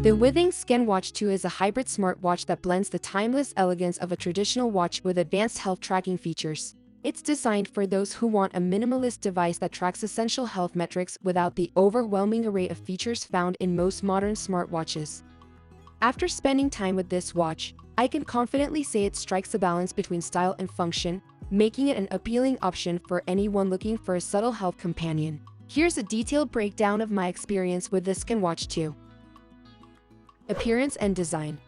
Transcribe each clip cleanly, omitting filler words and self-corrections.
The Withings ScanWatch 2 is a hybrid smartwatch that blends the timeless elegance of a traditional watch with advanced health tracking features. It's designed for those who want a minimalist device that tracks essential health metrics without the overwhelming array of features found in most modern smartwatches. After spending time with this watch, I can confidently say it strikes a balance between style and function, making it an appealing option for anyone looking for a subtle health companion. Here's a detailed breakdown of my experience with the ScanWatch 2. Appearance and design.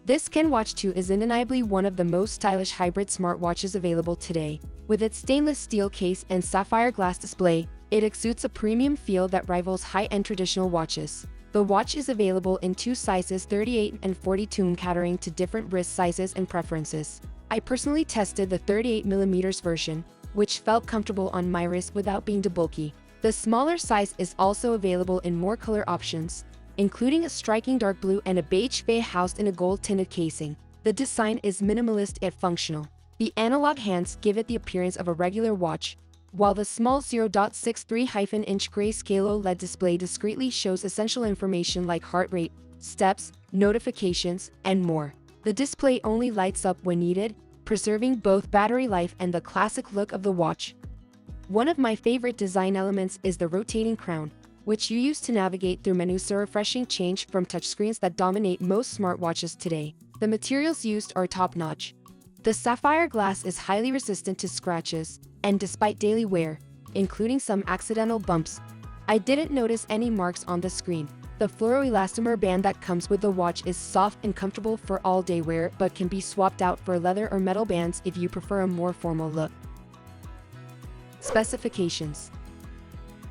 This ScanWatch 2 is undeniably one of the most stylish hybrid smartwatches available today. With its stainless steel case and sapphire glass display, it exudes a premium feel that rivals high-end traditional watches. The watch is available in two sizes, 38 and 42, catering to different wrist sizes and preferences. I personally tested the 38mm version, which felt comfortable on my wrist without being too bulky. The smaller size is also available in more color options, including a striking dark blue and a beige fade housed in a gold-tinted casing. The design is minimalist yet functional. The analog hands give it the appearance of a regular watch, while the small 0.63-inch grayscale OLED display discreetly shows essential information like heart rate, steps, notifications, and more. The display only lights up when needed, preserving both battery life and the classic look of the watch. One of my favorite design elements is the rotating crown, which you use to navigate through menus, a refreshing change from touchscreens that dominate most smartwatches today. The materials used are top-notch. The sapphire glass is highly resistant to scratches, and despite daily wear, including some accidental bumps, I didn't notice any marks on the screen. The fluoroelastomer band that comes with the watch is soft and comfortable for all-day wear, but can be swapped out for leather or metal bands if you prefer a more formal look. Specifications.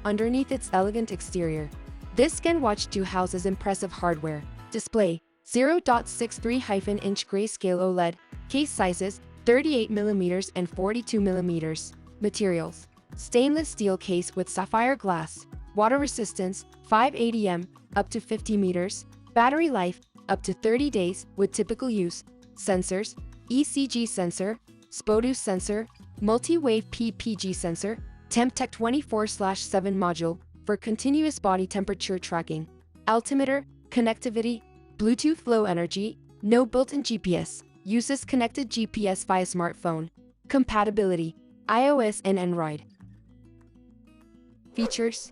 Underneath its elegant exterior, this ScanWatch 2 houses impressive hardware. Display: 0.63-inch grayscale OLED. Case sizes: 38mm and 42mm. Materials: stainless steel case with sapphire glass. Water resistance: 5 ATM, up to 50 meters. Battery life: up to 30 days with typical use. Sensors: ECG sensor, SPO2 sensor, multi-wave PPG sensor, TempTech 24/7 module for continuous body temperature tracking, altimeter, connectivity, Bluetooth Low Energy, no built-in GPS, uses connected GPS via smartphone, compatibility, iOS and Android. Features.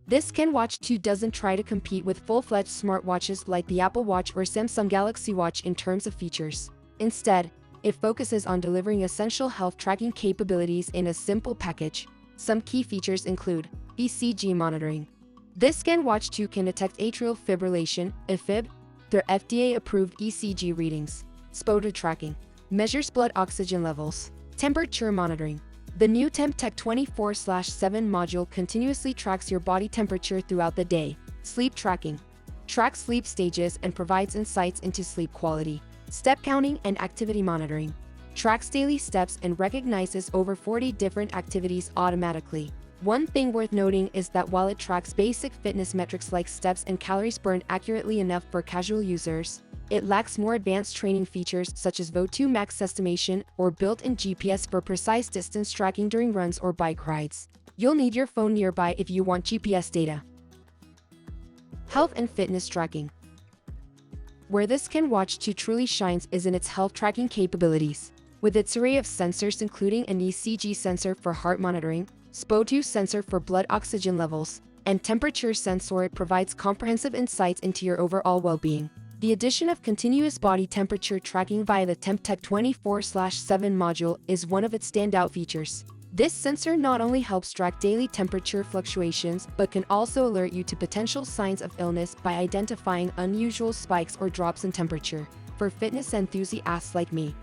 This ScanWatch 2 doesn't try to compete with full-fledged smartwatches like the Apple Watch or Samsung Galaxy Watch in terms of features. Instead, it focuses on delivering essential health tracking capabilities in a simple package. Some key features include ECG monitoring. This ScanWatch 2 can detect atrial fibrillation, AFib, through FDA-approved ECG readings. SPO2 tracking measures blood oxygen levels. Temperature monitoring. The new TempTech 24/7 module continuously tracks your body temperature throughout the day. Sleep tracking tracks sleep stages and provides insights into sleep quality. Step counting and activity monitoring tracks daily steps and recognizes over 40 different activities automatically. One thing worth noting is that while it tracks basic fitness metrics like steps and calories burned accurately enough for casual users, it lacks more advanced training features such as VO2 max estimation or built-in GPS for precise distance tracking during runs or bike rides. You'll need your phone nearby if you want GPS data. Health and fitness tracking. Where this ScanWatch 2 truly shines is in its health tracking capabilities. With its array of sensors including an ECG sensor for heart monitoring, SPO2 sensor for blood oxygen levels, and temperature sensor, it provides comprehensive insights into your overall well-being. The addition of continuous body temperature tracking via the TempTech 24/7 module is one of its standout features. This sensor not only helps track daily temperature fluctuations, but can also alert you to potential signs of illness by identifying unusual spikes or drops in temperature. For fitness enthusiasts like me,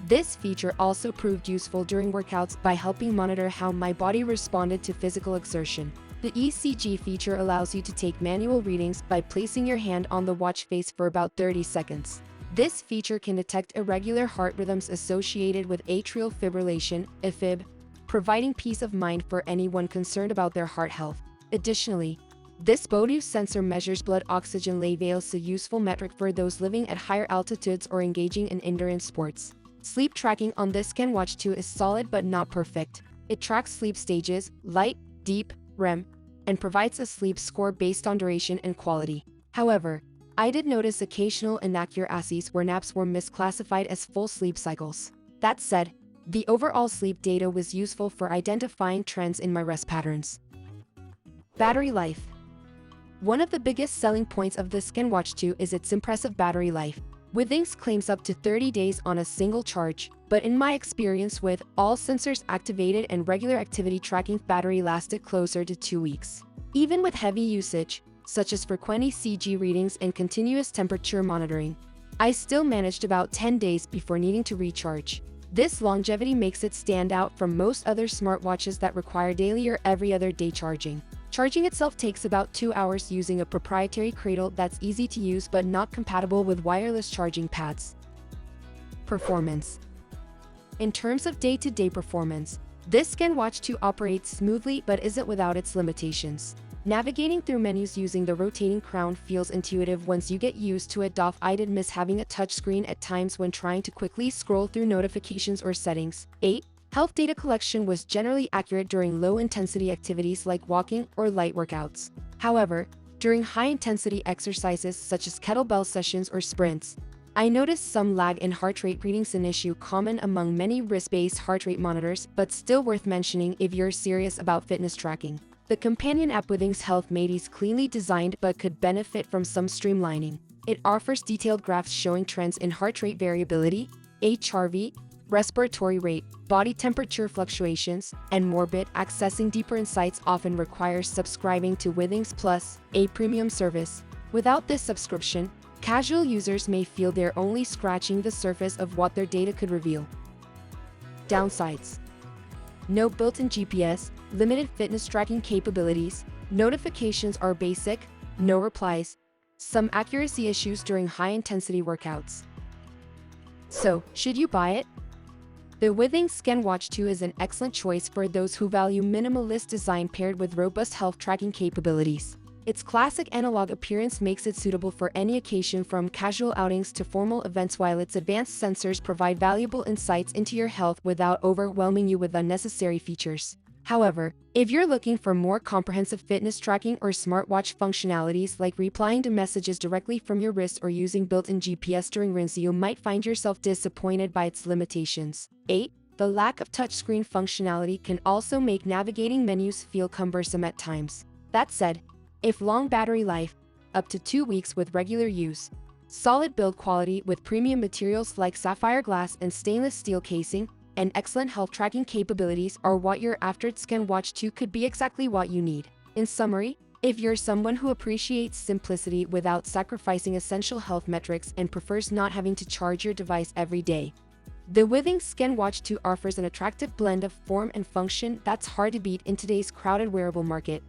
this feature also proved useful during workouts by helping monitor how my body responded to physical exertion. The ECG feature allows you to take manual readings by placing your hand on the watch face for about 30 seconds. This feature can detect irregular heart rhythms associated with atrial fibrillation, AFib, providing peace of mind for anyone concerned about their heart health. Additionally, this SPO2 sensor measures blood oxygen levels, a useful metric for those living at higher altitudes or engaging in endurance sports. Sleep tracking on this ScanWatch 2 is solid but not perfect. It tracks sleep stages, light, deep, REM, and provides a sleep score based on duration and quality. However, I did notice occasional inaccuracies where naps were misclassified as full sleep cycles. That said, the overall sleep data was useful for identifying trends in my rest patterns. Battery life. One of the biggest selling points of the ScanWatch 2 is its impressive battery life. Withings claims up to 30 days on a single charge, but in my experience with all sensors activated and regular activity tracking, battery lasted closer to 2 weeks. Even with heavy usage, such as frequent ECG readings and continuous temperature monitoring, I still managed about 10 days before needing to recharge. This longevity makes it stand out from most other smartwatches that require daily or every other day charging. Charging itself takes about 2 hours using a proprietary cradle that's easy to use but not compatible with wireless charging pads. Performance. In terms of day-to-day performance, this ScanWatch 2 operates smoothly but isn't without its limitations. Navigating through menus using the rotating crown feels intuitive once you get used to it. I did miss having a touchscreen at times when trying to quickly scroll through notifications or settings. 8. Health data collection was generally accurate during low-intensity activities like walking or light workouts. However, during high-intensity exercises such as kettlebell sessions or sprints, I noticed some lag in heart rate readings, an issue common among many wrist-based heart rate monitors, but still worth mentioning if you're serious about fitness tracking. The companion app Withings Health Mate is cleanly designed but could benefit from some streamlining. It offers detailed graphs showing trends in heart rate variability, HRV, respiratory rate, body temperature fluctuations, and more. Accessing deeper insights often requires subscribing to Withings Plus, a premium service. Without this subscription, casual users may feel they're only scratching the surface of what their data could reveal. Downsides. No built-in GPS, limited fitness tracking capabilities, notifications are basic, no replies, some accuracy issues during high-intensity workouts. So, should you buy it? The Withings ScanWatch 2 is an excellent choice for those who value minimalist design paired with robust health tracking capabilities. Its classic analog appearance makes it suitable for any occasion from casual outings to formal events, while its advanced sensors provide valuable insights into your health without overwhelming you with unnecessary features. However, if you're looking for more comprehensive fitness tracking or smartwatch functionalities like replying to messages directly from your wrist or using built-in GPS during runs, you might find yourself disappointed by its limitations. 8. The lack of touchscreen functionality can also make navigating menus feel cumbersome at times. That said, if long battery life, up to 2 weeks with regular use, solid build quality with premium materials like sapphire glass and stainless steel casing, and excellent health tracking capabilities are what you're after, ScanWatch 2 could be exactly what you need. In summary, if you're someone who appreciates simplicity without sacrificing essential health metrics and prefers not having to charge your device every day, the Withings ScanWatch 2 offers an attractive blend of form and function that's hard to beat in today's crowded wearable market.